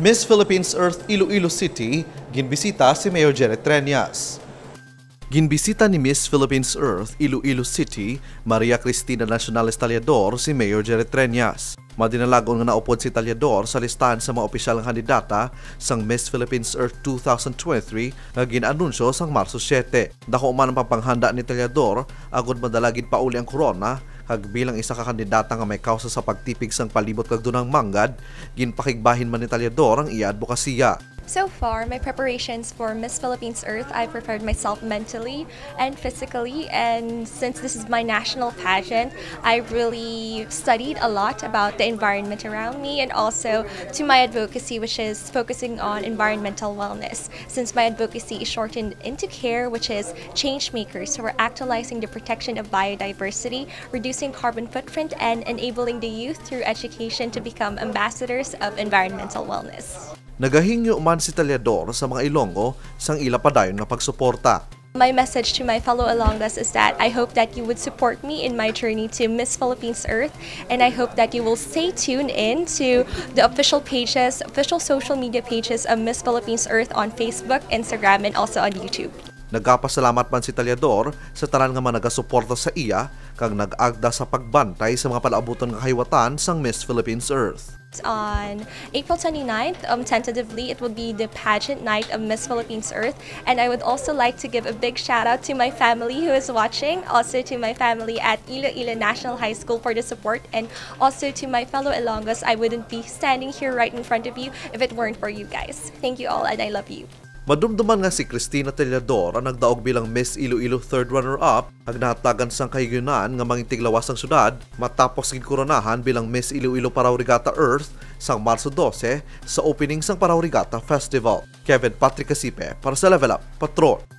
Miss Philippines Earth Iloilo City, ginbisita si Mayor Treñas. Ginbisita ni Miss Philippines Earth Iloilo City, Maria Cristina Nacionales Talyador si Mayor Treñas. Madinalagon nga naupod si Talyador sa listahan sa mga opisyal nga kandidata sang Miss Philippines Earth 2023 nga ginanunsyo sang Marso 7. Dako man ang papanghanda ni Talyador agud madalagid pa uli ang corona kag bilang isa ka kandidata nga may kausa sa pagtipig sang palibot kag dunang manggad, ginpakigbahin man ni Talyador ang iya advokasya. So far, my preparations for Miss Philippines Earth, I prepared myself mentally and physically, and since this is my national pageant, I really studied a lot about the environment around me and also to my advocacy, which is focusing on environmental wellness. Since my advocacy is shortened into CARE, which is change makers who are actualizing the protection of biodiversity, reducing carbon footprint, and enabling the youth through education to become ambassadors of environmental wellness. Nagahingyo man si Talyador sa mga Ilonggo sang ila padayon nga pagsuporta. My message to my fellow Ilonggos is that I hope that you would support me in my journey to Miss Philippines Earth, and I hope that you will stay tuned in to the official pages, official social media pages of Miss Philippines Earth on Facebook, Instagram, and also on YouTube. Nagapasalamat man si Talyador sa tanan nga managasuporta sa iya kag nag-agda sa pagbantay sa mga palaabuton nga kahiwatan sang Miss Philippines Earth. On April 29th, tentatively, it will be the pageant night of Miss Philippines Earth, and I would also like to give a big shout out to my family who is watching, also to my family at Iloilo National High School for the support, and also to my fellow Ilonggos. I wouldn't be standing here right in front of you if it weren't for you guys. Thank you all, and I love you. Madumduman nga si Cristina Talyador ang nagdaog bilang Miss Iloilo third runner-up ag nahatagan sang kahigunan nga mangitiglawas ang syudad matapos gikoronahan bilang Miss Iloilo Paraw Regatta Earth sang Marso 12 sa opening sang Paraw Regatta Festival. Kevin Patrick Casipe para sa Level Up Patrol.